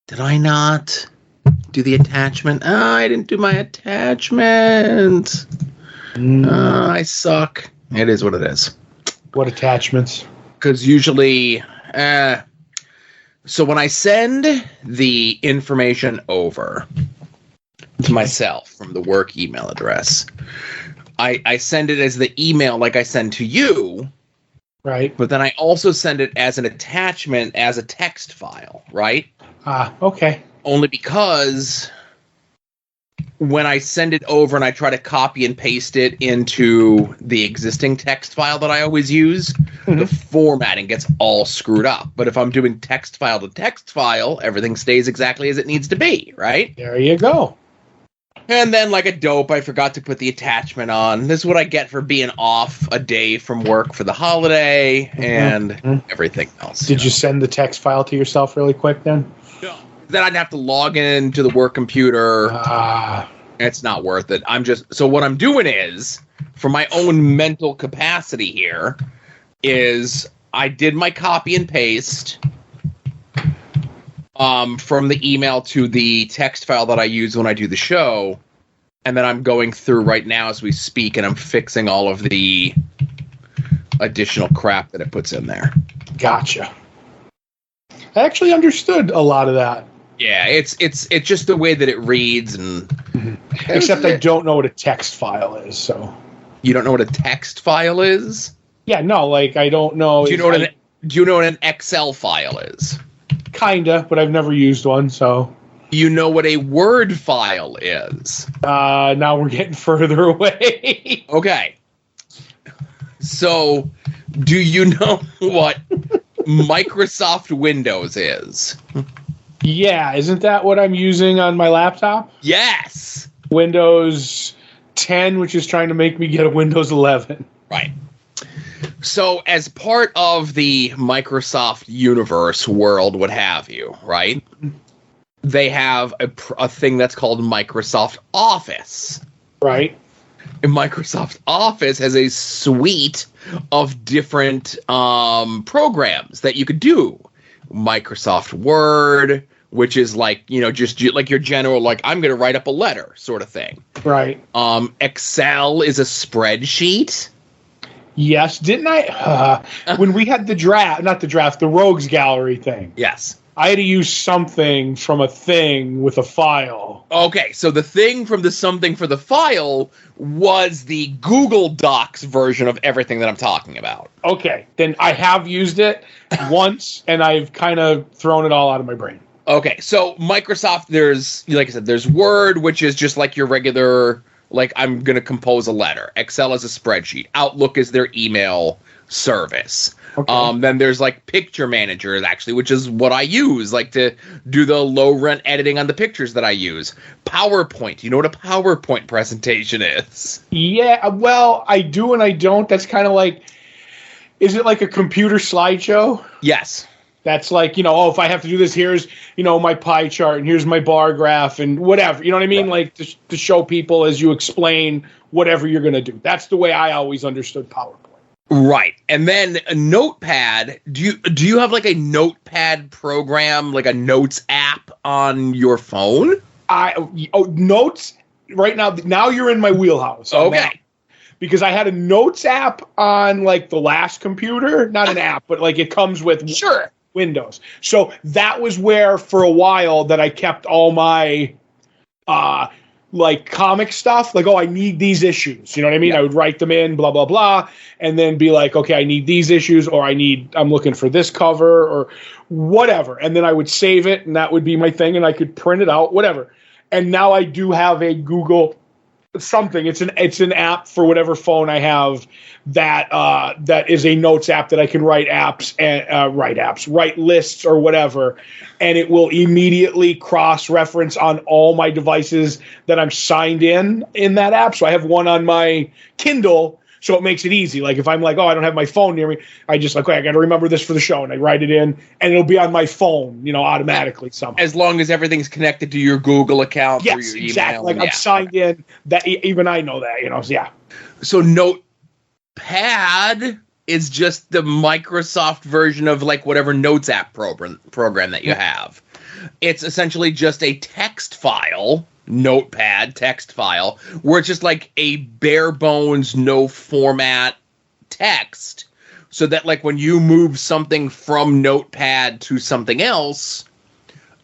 Did I not do the attachment? Oh, I didn't do my attachment. I suck. It is what it is. What attachments? Because usually, so when I send the information over to myself from the work email address, I send it as the email like I send to you. Right. But then I also send it as an attachment as a text file, right? Okay. Only because when I send it over and I try to copy and paste it into the existing text file that I always use, the formatting gets all screwed up. But if I'm doing text file to text file, everything stays exactly as it needs to be, right? There you go. And then, like a dope, I forgot to put the attachment on. This is what I get for being off a day from work for the holiday and everything else. Did you send the text file to yourself really quick then? No. Then I'd have to log into the work computer. It's not worth it. So what I'm doing is, for my own mental capacity here, is I did my copy and paste from the email to the text file that I use when I do the show, and then I'm going through right now as we speak, and I'm fixing all of the additional crap that it puts in there. Gotcha. I actually understood a lot of that. Yeah, it's just the way that it reads, and except I don't know what a text file is. So you don't know what a text file is? Yeah, no, like I don't know. Do you know what an Excel file is? Kinda, but I've never used one, so. You know what a Word file is? Now we're getting further away. Okay. So, do you know what Microsoft Windows is? Yeah, isn't that what I'm using on my laptop? Yes. Windows 10, which is trying to make me get a Windows 11. Right. So, as part of the Microsoft universe, world, what have you, right? They have a thing that's called Microsoft Office. Right. And Microsoft Office has a suite of different programs that you could do. Microsoft Word, which is like, just like your general, like, I'm going to write up a letter sort of thing. Right. Excel is a spreadsheet. Yes, didn't I? When we had the Rogues Gallery thing. Yes. I had to use something from a thing with a file. Okay, so the thing from the something for the file was the Google Docs version of everything that I'm talking about. Okay, then I have used it once, and I've kind of thrown it all out of my brain. Okay, so Microsoft, there's, like I said, there's Word, which is just like your regular, like, I'm going to compose a letter. Excel is a spreadsheet. Outlook is their email service. Okay. Then there's like Picture Manager, actually, which is what I use, like to do the low rent editing on the pictures that I use. PowerPoint. You know what a PowerPoint presentation is? Yeah, well, I do and I don't. That's kind of like, is it like a computer slideshow? Yes. That's like, if I have to do this, here's, my pie chart and here's my bar graph and whatever. You know what I mean? Right. Like to show people as you explain whatever you're going to do. That's the way I always understood PowerPoint. Right. And then a notepad. Do you have like a notepad program, like a notes app on your phone? Notes right now you're in my wheelhouse. Okay. Because I had a notes app on like the last computer, not an app, but like it comes with Windows. So that was where for a while that I kept all my like comic stuff, like, I need these issues. You know what I mean? Yeah. I would write them in, blah, blah, blah, and then be like, okay, I need these issues, or I'm looking for this cover, or whatever. And then I would save it, and that would be my thing, and I could print it out, whatever. And now I do have a Google something. It's an app for whatever phone I have that is a notes app that I can write lists or whatever, and it will immediately cross-reference on all my devices that I'm signed in that app. So I have one on my Kindle, so it makes it easy. Like if I'm like, I don't have my phone near me, I just like, I got to remember this for the show, and I write it in, and it'll be on my phone, automatically somehow. As long as everything's connected to your Google account or your email. Exactly. Like I'm signed in. That even I know that, So yeah. So Notepad is just the Microsoft version of like whatever Notes app program that you have. It's essentially just a text file, Notepad text file, where it's just like a bare bones, no format text, so that like when you move something from Notepad to something else,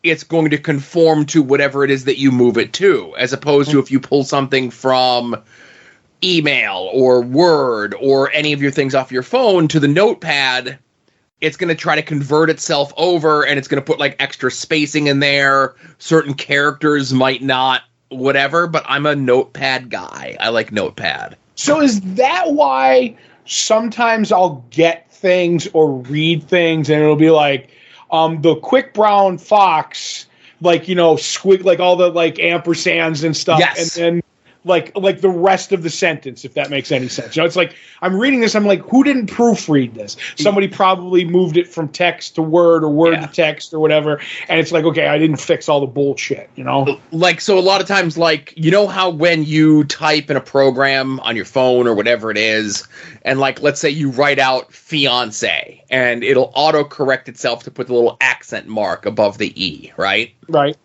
it's going to conform to whatever it is that you move it to, as opposed to if you pull something from email or Word or any of your things off your phone to the Notepad, it's going to try to convert itself over, and it's going to put like extra spacing in there. Certain characters might not, whatever, but I'm a Notepad guy. I like Notepad. So is that why sometimes I'll get things or read things and it'll be like the quick brown fox, like, you know, squig, like all the like ampersands and stuff. Yes. And then like the rest of the sentence, if that makes any sense. You know, it's like I'm reading this, I'm like, who didn't proofread this? Somebody probably moved it from text to Word or Word to text or whatever, and it's like, okay, I didn't fix all the bullshit, you know? Like, so a lot of times, like, you know how when you type in a program on your phone or whatever it is, and like, let's say you write out fiance, and it'll auto-correct itself to put the little accent mark above the E, right? Right.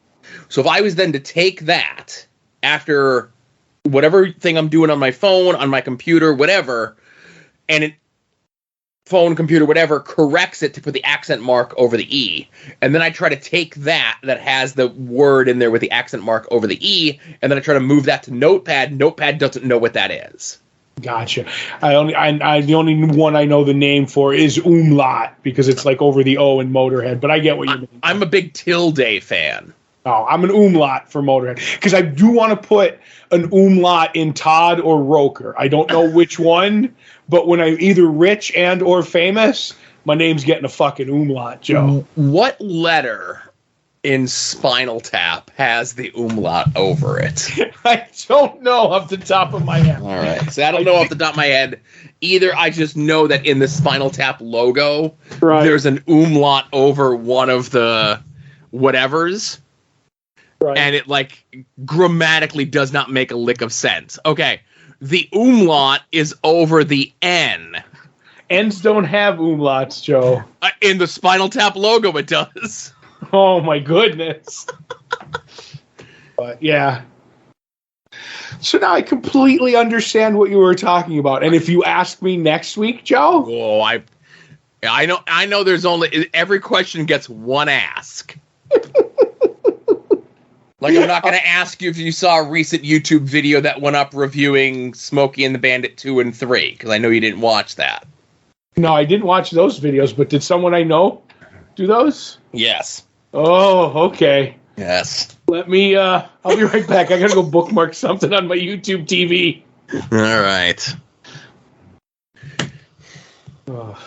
So if I was then to take that after whatever thing I'm doing on my phone, on my computer, whatever, and it, phone, computer, whatever, corrects it to put the accent mark over the E, and then I try to take that has the word in there with the accent mark over the E, and then I try to move that to Notepad. Notepad doesn't know what that is. Gotcha. The only one I know the name for is umlaut, because it's like over the O in Motorhead, but I get what you mean. I'm a big tilde fan. Oh, I'm an umlaut for Motorhead, because I do want to put an umlaut in Todd or Roker. I don't know which one, but when I'm either rich and or famous, my name's getting a fucking umlaut, Joe. What letter in Spinal Tap has the umlaut over it? I don't know off the top of my head. All right. So I don't know off the top of my head either. I just know that in the Spinal Tap logo, there's an umlaut over one of the whatevers. Right. And it, like, grammatically does not make a lick of sense. Okay, the umlaut is over the N. N's don't have umlauts, Joe. In the Spinal Tap logo, it does. Oh, my goodness. But, yeah. So now I completely understand what you were talking about. And if you ask me next week, Joe? Oh, I know there's only... Every question gets one ask. Like, I'm not going to ask you if you saw a recent YouTube video that went up reviewing Smokey and the Bandit 2 and 3, because I know you didn't watch that. No, I didn't watch those videos, but did someone I know do those? Yes. Oh, okay. Yes. Let me, I'll be right back. I got to go bookmark something on my YouTube TV. All right. Oh.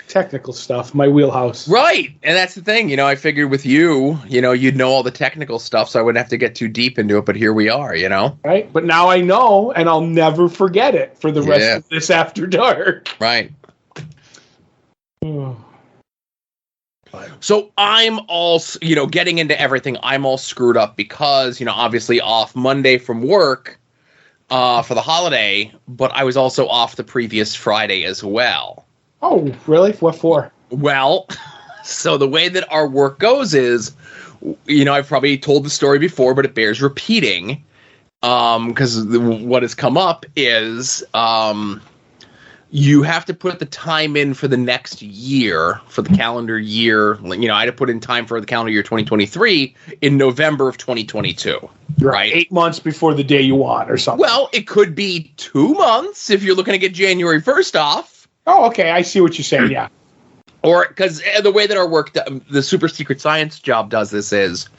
Technical stuff, my wheelhouse. Right, and that's the thing. You know, I figured with you, you know, you'd know all the technical stuff, so I wouldn't have to get too deep into it, but here we are, you know? Right, but now I know, and I'll never forget it for the rest of this After Dark. Right. So I'm all, you know, getting into everything, I'm all screwed up because, you know, obviously off Monday from work for the holiday, but I was also off the previous Friday as well. Oh, really? What for? Well, so the way that our work goes is, you know, I've probably told the story before, but it bears repeating, because what has come up is you have to put the time in for the next year, for the calendar year. You know, I had to put in time for the calendar year 2023 in November of 2022. Right? 8 months before the day you want or something. Well, it could be 2 months if you're looking to get January 1st off. Oh, okay. I see what you're saying. Yeah. Or because the way that our work, the super secret science job does this is,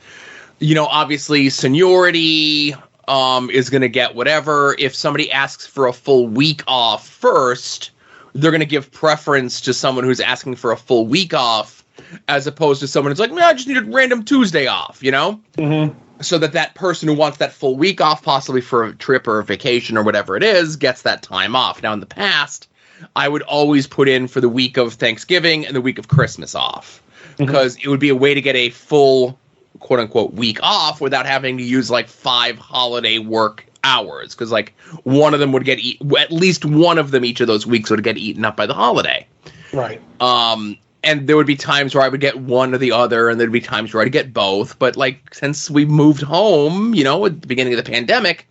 you know, obviously seniority is going to get whatever. If somebody asks for a full week off first, they're going to give preference to someone who's asking for a full week off as opposed to someone who's like, I just need a random Tuesday off, you know? Mm-hmm. So that person who wants that full week off, possibly for a trip or a vacation or whatever it is, gets that time off. Now, in the past, I would always put in for the week of Thanksgiving and the week of Christmas off, because it would be a way to get a full, quote unquote, week off without having to use like 5 holiday work hours because like one of them would get at least one of them each of those weeks would get eaten up by the holiday. Right. And there would be times where I would get one or the other, and there'd be times where I'd get both. But like since we moved home, you know, at the beginning of the pandemic,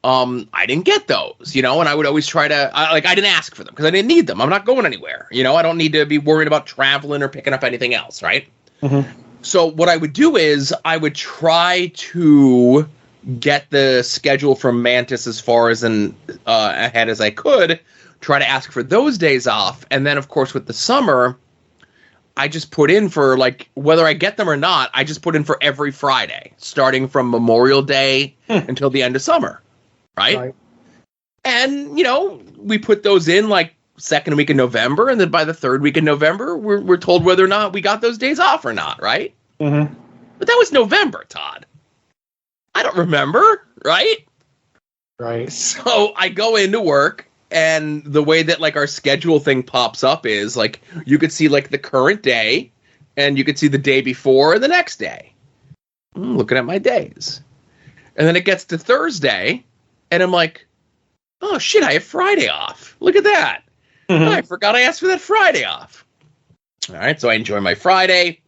I didn't get those, you know, and I would always try to I didn't ask for them because I didn't need them. I'm not going anywhere, you know. I don't need to be worried about traveling or picking up anything else, right? Mm-hmm. So what I would do is I would try to get the schedule from Mantis as far as ahead as I could, try to ask for those days off, and then of course with the summer, I just put in for like whether I get them or not. I just put in for every Friday, starting from Memorial Day until the end of summer, right? And you know we put those in like second week in November, and then by the third week in November, we're told whether or not we got those days off or not, right? Mm-hmm. But that was November, Todd. I don't remember, right? Right. So I go into work, and the way that like our schedule thing pops up is like you could see like the current day, and you could see the day before and the next day. I'm looking at my days, and then it gets to Thursday, and I'm like, oh shit, I have Friday off. Look at that. Mm-hmm. I forgot I asked for that Friday off. All right, so I enjoy my Friday.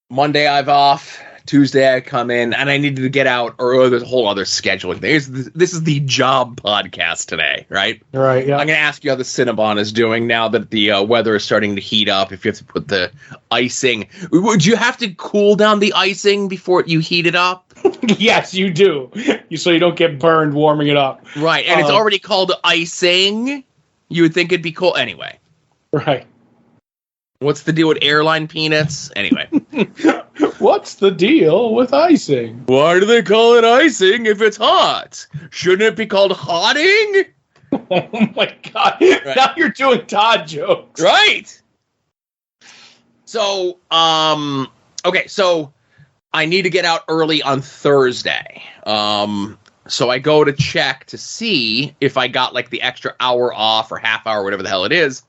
Monday I've off. Tuesday I come in, and I needed to get out, or there's a whole other scheduling thing. This is the job podcast today, right? Right, yeah. I'm going to ask you how the Cinnabon is doing now that the weather is starting to heat up, if you have to put the icing. Would you have to cool down the icing before you heat it up? Yes, you do. So you don't get burned warming it up. Right, and it's already called icing. You would think it'd be cool. Anyway. Right. What's the deal with airline peanuts? Anyway. What's the deal with icing? Why do they call it icing if it's hot? Shouldn't it be called hotting? Oh my God. Right. Now you're doing Todd jokes. Right. So, okay, so I need to get out early on Thursday. So I go to check to see if I got like the extra hour off or half hour, whatever the hell it is,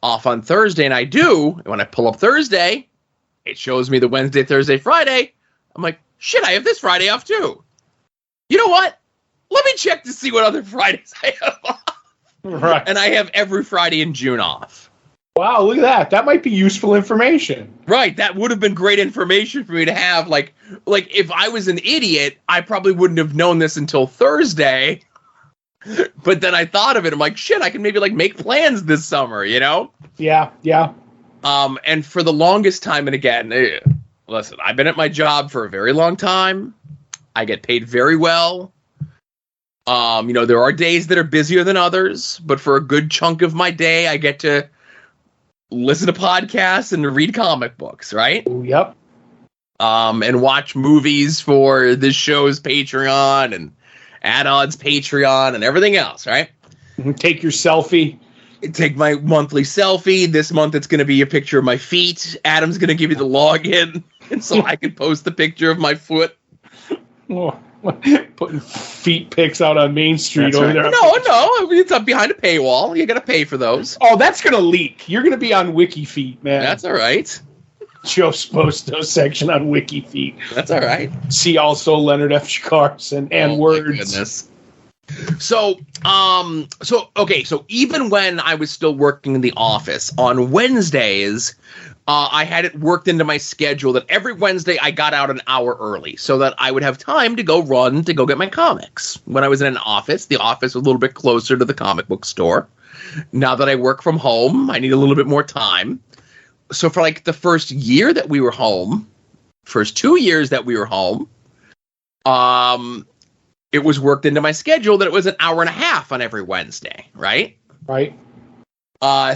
off on Thursday, and I do. And when I pull up Thursday, it shows me the Wednesday, Thursday, Friday. I'm like, shit, I have this Friday off too. You know what? Let me check to see what other Fridays I have off. Right. And I have every Friday in June off. Wow, look at that. That might be useful information. Right, that would have been great information for me to have. Like if I was an idiot, I probably wouldn't have known this until Thursday. But then I thought of it. I'm like, shit, I can maybe like make plans this summer, you know? Yeah, yeah. And for the longest time, and again, listen, I've been at my job for a very long time. I get paid very well. You know, there are days that are busier than others, but for a good chunk of my day, I get to listen to podcasts and read comic books, right? Ooh, yep. And watch movies for this show's Patreon and Add-On's Patreon and everything else, right? Take your selfie. Take my monthly selfie. This month it's going to be a picture of my feet. Adam's going to give me the login so I can post the picture of my foot. Oh, putting feet pics out on Main Street over there. No, it's up behind a paywall. You got to pay for those. Oh, that's going to leak. You're going to be on Wiki Feet, man. That's all right. Joe Sposto section on Wiki Feet. That's all right. See also Leonard F. Carson and words. My goodness. So even when I was still working in the office on Wednesdays, I had it worked into my schedule that every Wednesday I got out an hour early so that I would have time to go get my comics. When I was in an office, the office was a little bit closer to the comic book store. Now that I work from home, I need a little bit more time. So for like the first year that we were home, first 2 years that we were home, it was worked into my schedule that it was an hour and a half on every Wednesday, right? Right.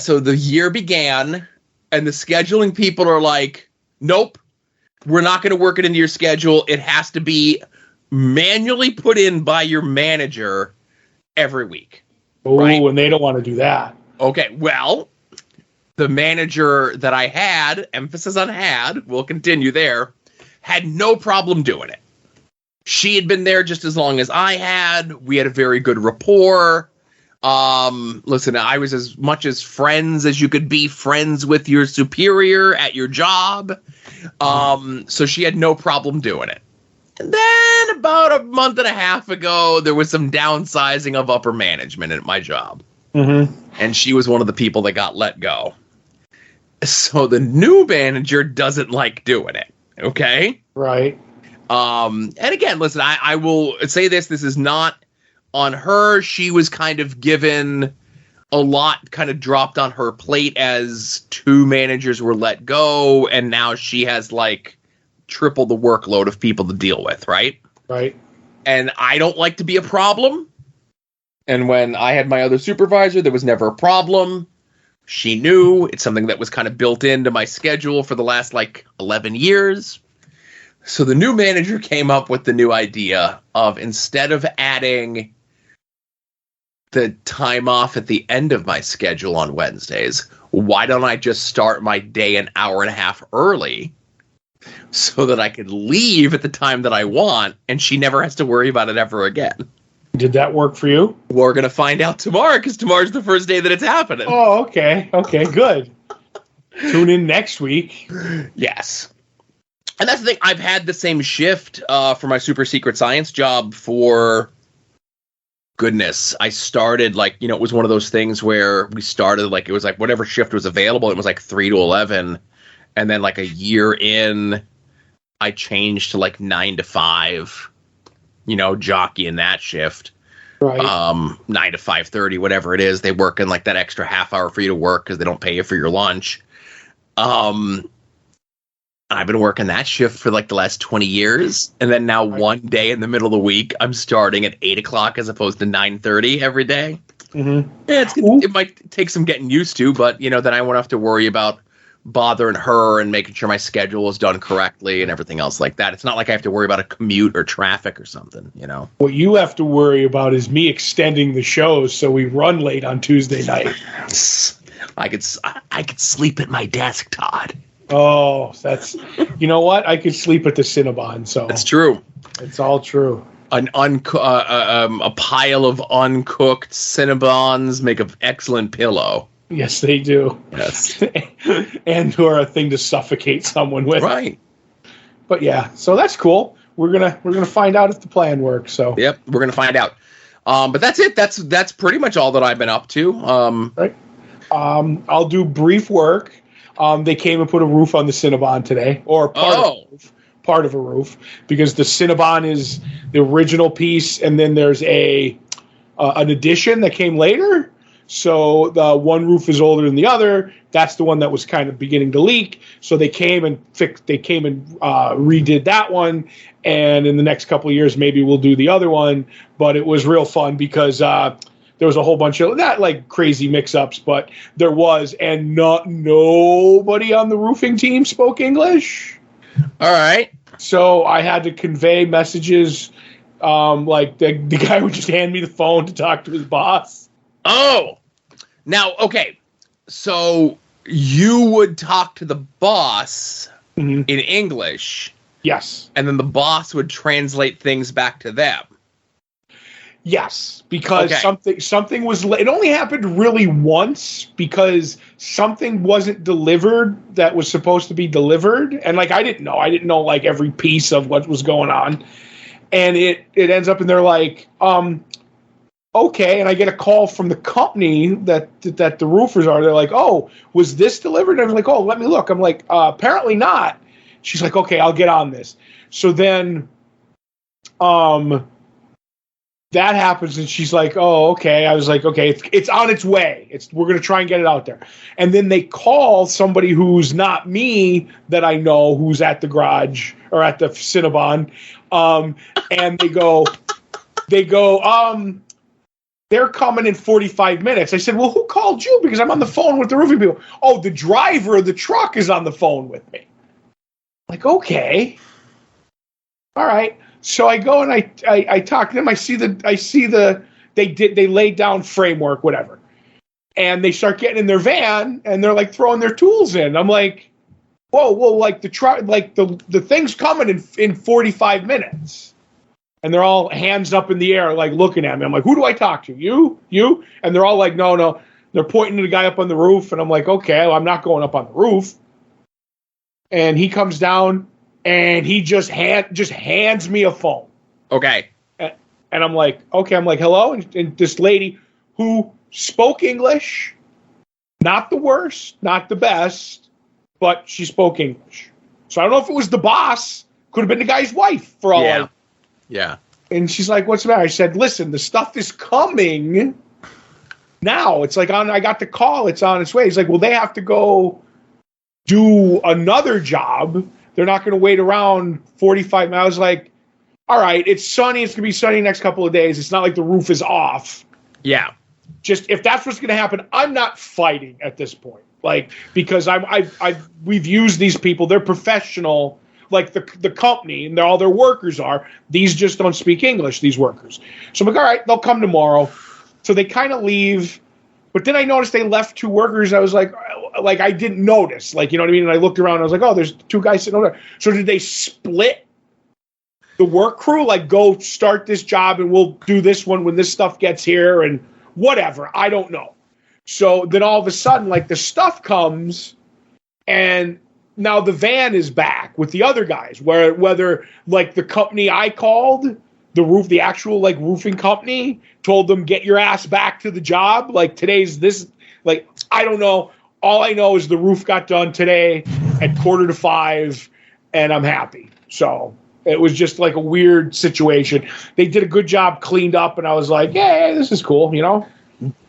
So the year began, and the scheduling people are like, nope, we're not going to work it into your schedule. It has to be manually put in by your manager every week. Oh, right? And they don't want to do that. Okay, well, the manager that I had, emphasis on had, we'll continue there, had no problem doing it. She had been there just as long as I had. We had a very good rapport. Listen, I was as much as friends as you could be friends with your superior at your job. So she had no problem doing it. And then about a month and a half ago, there was some downsizing of upper management at my job. Mm-hmm. And she was one of the people that got let go. So the new manager doesn't like doing it. Okay? Right. And again, listen, I will say this is not on her. She was kind of given a lot kind of dropped on her plate as two managers were let go, and now she has like triple the workload of people to deal with, right? Right. And I don't like to be a problem. And when I had my other supervisor, there was never a problem. She knew it's something that was kind of built into my schedule for the last like 11 years. So the new manager came up with the new idea of, instead of adding the time off at the end of my schedule on Wednesdays, why don't I just start my day an hour and a half early so that I could leave at the time that I want, and she never has to worry about it ever again? Did that work for you? We're going to find out tomorrow, because tomorrow's the first day that it's happening. Oh, okay. Okay, good. Tune in next week. Yes. And that's the thing. I've had the same shift for my super secret science job for, goodness, I started like, it was one of those things where we started like, it was like whatever shift was available. It was like 3 to 11. And then like a year in, I changed to like 9 to 5, jockey in that shift. Right. 9 to 5:30, whatever it is. They work in like that extra half hour for you to work because they don't pay you for your lunch. I've been working that shift for like the last 20 years. And then now one day in the middle of the week, I'm starting at 8 o'clock as opposed to 9:30 every day. Mm-hmm. Yeah, it might take some getting used to, but then I won't have to worry about bothering her and making sure my schedule is done correctly and everything else like that. It's not like I have to worry about a commute or traffic or something, What you have to worry about is me extending the shows so we run late on Tuesday night. I could sleep at my desk, Todd. Oh, that's, you know what? I could sleep at the Cinnabon, so. That's true. It's all true. A pile of uncooked Cinnabons make an excellent pillow. Yes, they do. Yes. And/or a thing to suffocate someone with. Right. But yeah, so that's cool. We're gonna find out if the plan works. So. Yep, we're gonna find out. But that's it. That's pretty much all that I've been up to. Right. I'll do brief work. They came and put a roof on the Cinnabon today, or part of a roof, because the Cinnabon is the original piece, and then there's an addition that came later. So the one roof is older than the other. That's the one that was kind of beginning to leak. So they came and redid that one. And in the next couple of years, maybe we'll do the other one. But it was real fun because there was a whole bunch of, not like crazy mix-ups, but there was, and nobody on the roofing team spoke English. All right. So I had to convey messages. Like the guy would just hand me the phone to talk to his boss. Oh. Now, okay, so you would talk to the boss in English. Yes. And then the boss would translate things back to them. Yes, because something was, it only happened really once because something wasn't delivered that was supposed to be delivered. And like, I didn't know like every piece of what was going on. And it ends up, and they're like, okay, and I get a call from the company that the roofers are. They're like, oh, was this delivered? And I'm like, oh, let me look. I'm like, apparently not. She's like, okay, I'll get on this. So then that happens, and she's like, oh, okay. I was like, okay, it's on its way. We're going to try and get it out there. And then they call somebody who's not me that I know, who's at the garage or at the Cinnabon, and they go, they're coming in 45 minutes. I said, well, who called you? Because I'm on the phone with the roofing people. Oh, the driver of the truck is on the phone with me. Like, okay. All right. So I go and I talk to them. I see they laid down framework, whatever. And they start getting in their van and they're like throwing their tools in. I'm like, whoa, like the thing's coming in 45 minutes. And they're all hands up in the air, like looking at me. I'm like, who do I talk to? You? And they're all like, no. They're pointing to the guy up on the roof. And I'm like, okay, well, I'm not going up on the roof. And he comes down and he just hands me a phone. Okay. And I'm like, okay. I'm like, hello, and this lady who spoke English, not the worst, not the best, but she spoke English. So I don't know if it was the boss. Could have been the guy's wife for all I know. Yeah. And she's like, what's the matter? I said, listen, the stuff is coming now. It's like, I got the call. It's on its way. He's like, well, they have to go do another job. They're not going to wait around 45 minutes. I was like, all right, it's sunny. It's going to be sunny the next couple of days. It's not like the roof is off. Yeah. Just if that's what's going to happen, I'm not fighting at this point. Like, because we've used these people. They're professional. Like the company and all their workers are. These just don't speak English, these workers. So I'm like, all right, they'll come tomorrow. So they kind of leave. But then I noticed they left 2 workers. I was like I didn't notice. Like, you know what I mean? And I looked around and I was like, oh, there's 2 guys sitting over there. So did they split the work crew? Like, go start this job and we'll do this one when this stuff gets here and whatever. I don't know. So then all of a sudden, like, the stuff comes and now the van is back with the other guys, whether like the company I called, the actual like roofing company, told them, get your ass back to the job. Like, today's this, like, I don't know. All I know is the roof got done today at 4:45 and I'm happy. So it was just like a weird situation. They did a good job, cleaned up, and I was like, yeah, this is cool. You know,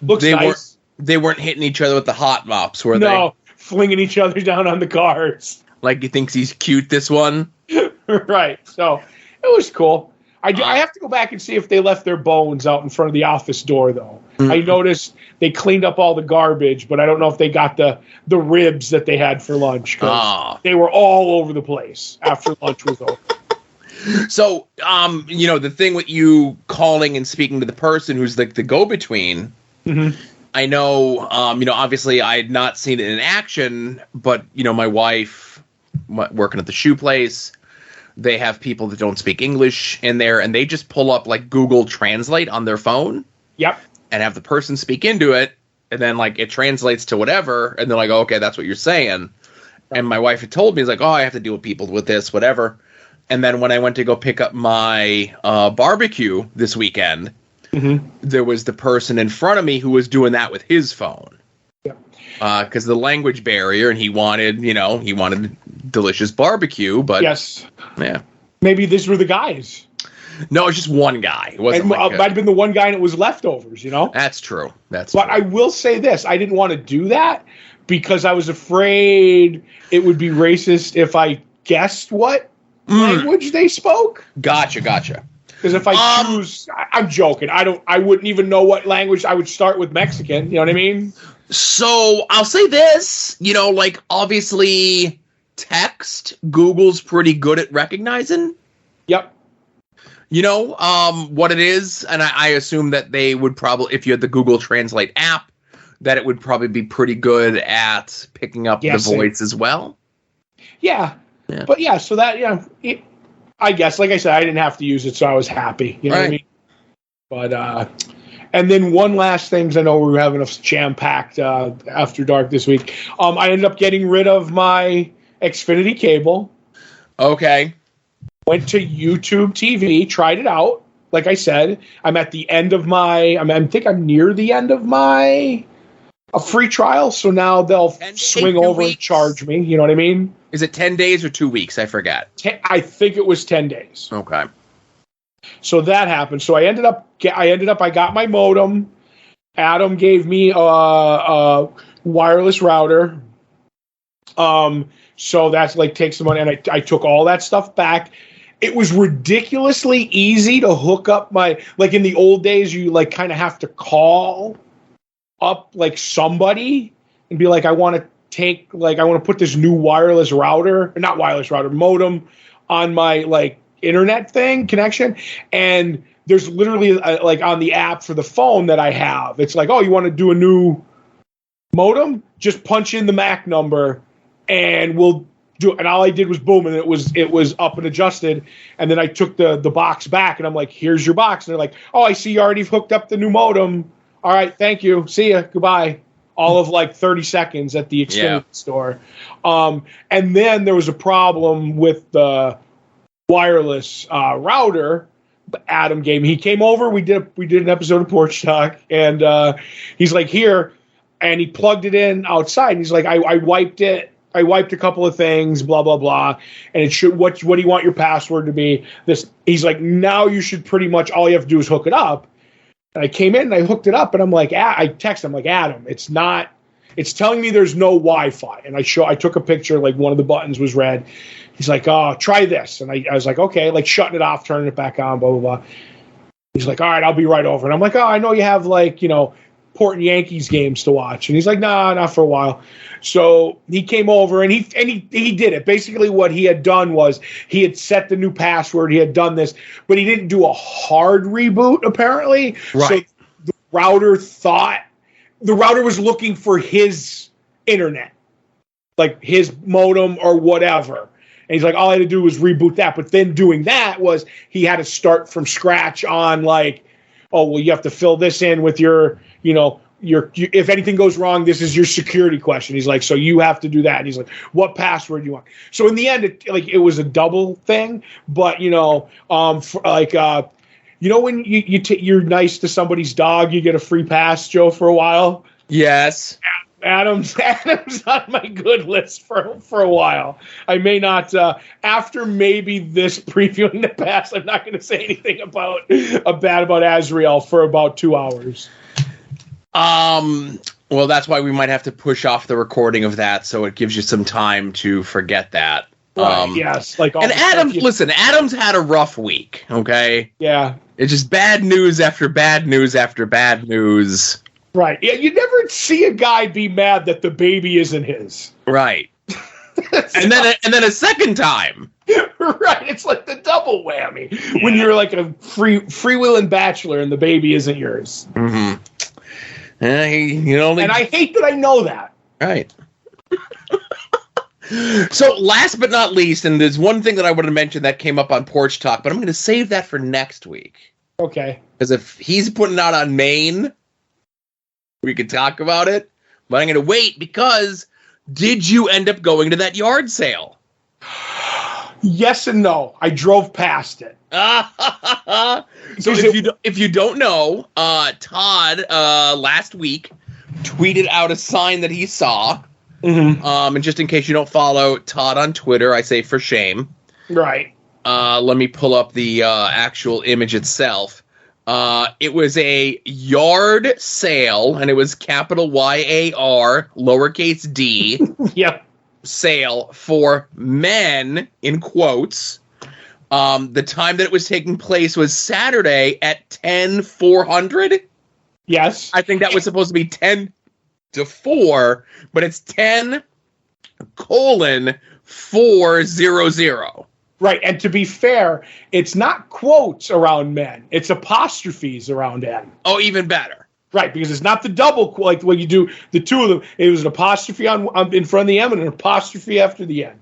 looks nice. They weren't hitting each other with the hot mops, were they? No. Flinging each other down on the cars. Like, he thinks he's cute, this one? Right. So it was cool. I have to go back and see if they left their bones out in front of the office door, though. Mm-hmm. I noticed they cleaned up all the garbage, but I don't know if they got the ribs that they had for lunch. They were all over the place after lunch was over. So, the thing with you calling and speaking to the person who's like the go-between, mm-hmm. I know, obviously I had not seen it in action, but, my wife, working at the shoe place, they have people that don't speak English in there, and they just pull up, like, Google Translate on their phone. Yep. And have the person speak into it, and then, like, it translates to whatever, and they're like, oh, okay, that's what you're saying. Right. And my wife had told me, like, oh, I have to deal with people with this, whatever. And then when I went to go pick up my barbecue this weekend, mm-hmm. there was the person in front of me who was doing that with his phone. Yeah. Because the language barrier, and he wanted delicious barbecue, but yes, yeah. Maybe these were the guys. No, it was just one guy. It wasn't. Might have been the one guy, and it was leftovers. That's true. But I will say this: I didn't want to do that because I was afraid it would be racist if I guessed what language they spoke. Gotcha. Because if I choose, I'm joking. I wouldn't even know what language. I would start with Mexican. You know what I mean? So I'll say this, obviously text, Google's pretty good at recognizing. Yep. What it is. And I assume that they would probably, if you had the Google Translate app, that it would probably be pretty good at picking up the voice as well. Yeah. But yeah, so that, I guess, like I said, I didn't have to use it, so I was happy. You know what I mean? But, and then one last thing, 'cause I know we were having a jam-packed After Dark this week. I ended up getting rid of my Xfinity cable. Okay. Went to YouTube TV, tried it out. Like I said, I'm at the end of I think I'm near the end of my free trial, so now they'll swing over and charge me. You know what I mean? Is it 10 days or 2 weeks? I forget. I think it was 10 days. Okay. So that happened. So I got my modem. Adam gave me a wireless router. So that's like takes some money, and I took all that stuff back. It was ridiculously easy to hook up like in the old days, you like kind of have to call up like somebody and be like, I want to put this new modem on my like internet connection. And there's literally like on the app for the phone that I have, it's like, oh, you want to do a new modem? Just punch in the MAC number and we'll do it. And all I did was boom, and it was up and adjusted. And then I took the box back and I'm like, here's your box. And they're like, oh, I see you already hooked up the new modem. All right, thank you. See ya. Goodbye. all of like 30 seconds at the Xfinity Yeah. store. And then there was a problem with the wireless router. Adam gave me. He came over. We did an episode of Porch Talk, and he's like, here, and he plugged it in outside. And he's like, I wiped it. I wiped a couple of things, blah blah blah, and it should. What do you want your password to be? This. He's like, now you should pretty much all you have to do is hook it up. And I came in and I hooked it up, and I'm like, I text him like, Adam, it's not. It's telling me there's no Wi-Fi, and I took a picture, like one of the buttons was red. He's like, oh, try this. And I was like, okay, like shutting it off, turning it back on, blah, blah, blah. He's like, all right, I'll be right over. And I'm like, oh, I know you have like, Port and Yankees games to watch. And he's like, nah, not for a while. So he came over and he did it. Basically what he had done was he had set the new password. He had done this, but he didn't do a hard reboot apparently. Right. So the router was looking for his internet, like his modem or whatever. And he's like, all I had to do was reboot that. But then doing that was he had to start from scratch on like, oh, well, you have to fill this in with your if anything goes wrong, this is your security question. He's like, so you have to do that. And he's like, what password do you want? So in the end, it was a double thing. But, when you're nice to somebody's dog, you get a free pass, Joe, for a while. Yes. Adam's on my good list for a while. I may not after maybe this previewing the pass. I'm not going to say anything bad about Azrael for about 2 hours. Well, that's why we might have to push off the recording of that, so it gives you some time to forget that. Right, yes. And Adam's had a rough week. Okay. Yeah. It's just bad news after bad news after bad news. Right. Yeah, you never see a guy be mad that the baby isn't his. Right. and then a second time. Right. It's like the double whammy when you're like a freewheeling bachelor and the baby isn't yours. Mm-hmm. And I hate that I know that. Right. So last but not least, and there's one thing that I want to mention that came up on Porch Talk, but I'm going to save that for next week. Okay. Because if he's putting out on Maine, we could talk about it, but I'm going to wait because did you end up going to that yard sale? Yes and no. I drove past it. So if you don't know, Todd last week tweeted out a sign that he saw. Mm-hmm. And just in case you don't follow Todd on Twitter, I say for shame. Right. Let me pull up the actual image itself. It was a yard sale, and it was capital YAR, lowercase d. Yep. Sale for men, in quotes. The time that it was taking place was Saturday at 10:400. Yes. I think that was supposed to be 10 to 4, but it's 10:400. Right, and to be fair, it's not quotes around men; it's apostrophes around N. Oh, even better. Right, because it's not the double like when you do the two of them. It was an apostrophe on in front of the M and an apostrophe after the N,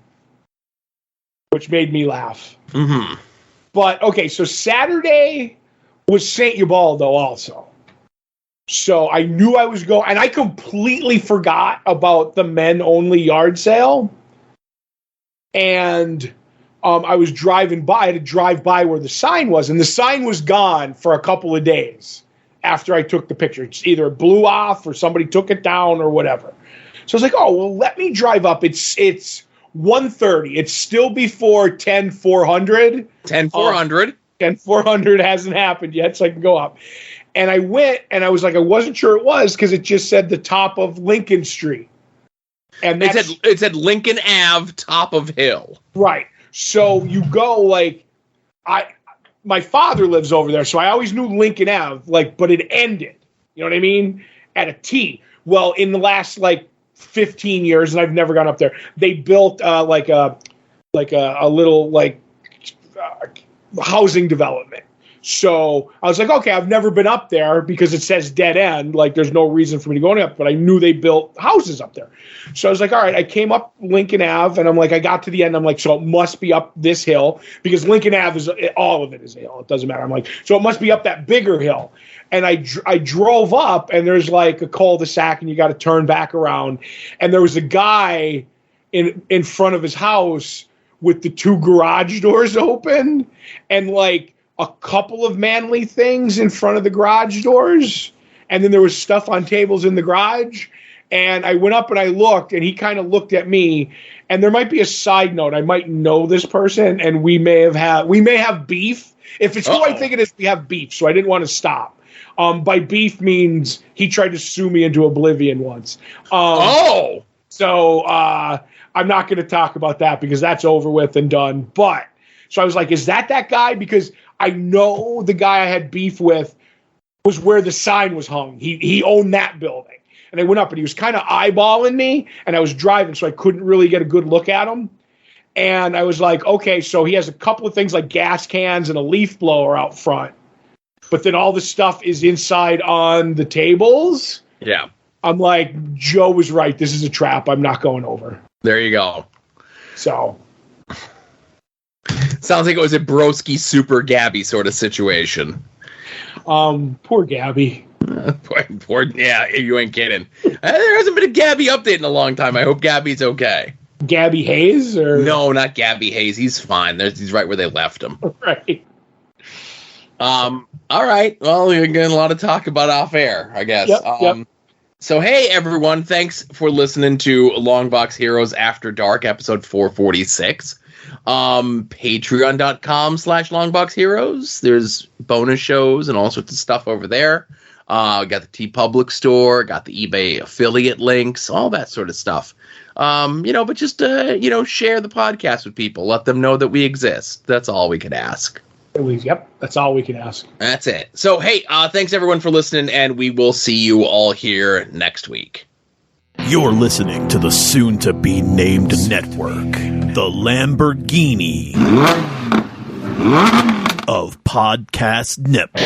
which made me laugh. Mm-hmm. But okay, so Saturday was St. Ubaldo also. So I knew I was going, and I completely forgot about the men-only yard sale. And I was driving by. I had to drive by where the sign was, and the sign was gone for a couple of days after I took the picture. It's either it blew off or somebody took it down or whatever. So I was like, oh, well, let me drive up. It's 1:30. It's still before 10:400. 10:400. 10:400 hasn't happened yet, so I can go up. And I went, and I was like, I wasn't sure it was because it just said the top of Lincoln Street. And it said Lincoln Ave, top of hill. Right. So you go my father lives over there, so I always knew Lincoln Ave, but it ended. You know what I mean? At a T. Well, in the last 15 years, and I've never gone up there, they built a little housing development. So I was like, okay, I've never been up there because it says dead end. Like, there's no reason for me to go up, but I knew they built houses up there. So I was like, all right, I came up Lincoln Ave, and I'm like, I got to the end. I'm like, so it must be up this hill because Lincoln Ave is all of it is a hill. It doesn't matter. I'm like, so it must be up that bigger hill. And I drove up, and there's like a cul-de-sac, and you got to turn back around. And there was a guy in front of his house with the 2 garage doors open, and like a couple of manly things in front of the garage doors. And then there was stuff on tables in the garage. And I went up and I looked, and he kind of looked at me. And there might be a side note. I might know this person, and we may have beef. If it's who I think it is, we have beef. So I didn't want to stop. By beef means he tried to sue me into oblivion once. So I'm not going to talk about that because that's over with and done. But so I was like, is that guy? Because I know the guy I had beef with was where the sign was hung. He owned that building. And I went up, and he was kind of eyeballing me, and I was driving, so I couldn't really get a good look at him. And I was like, okay, so he has a couple of things like gas cans and a leaf blower out front. But then all the stuff is inside on the tables. Yeah. I'm like, Joe was right. This is a trap. I'm not going over. There you go. So. Sounds like it was a Broski Super Gabby sort of situation. Poor Gabby. Poor, yeah, you ain't kidding. There hasn't been a Gabby update in a long time. I hope Gabby's okay. Gabby Hayes? Or no, not Gabby Hayes. He's fine. He's right where they left him. Right. All right. Well, we're getting a lot of talk about off air, I guess. Yep. So, hey, everyone. Thanks for listening to Longbox Heroes After Dark, episode 446. Patreon.com/Longbox Heroes. There's bonus shows and all sorts of stuff over there. Got the TeePublic store, got the eBay affiliate links, all that sort of stuff. But just, share the podcast with people. Let them know that we exist. That's all we could ask. Yep, that's all we can ask. That's it. So, hey, thanks everyone for listening, and we will see you all here next week. You're listening to the soon-to-be-named network, the Lamborghini of podcast networks.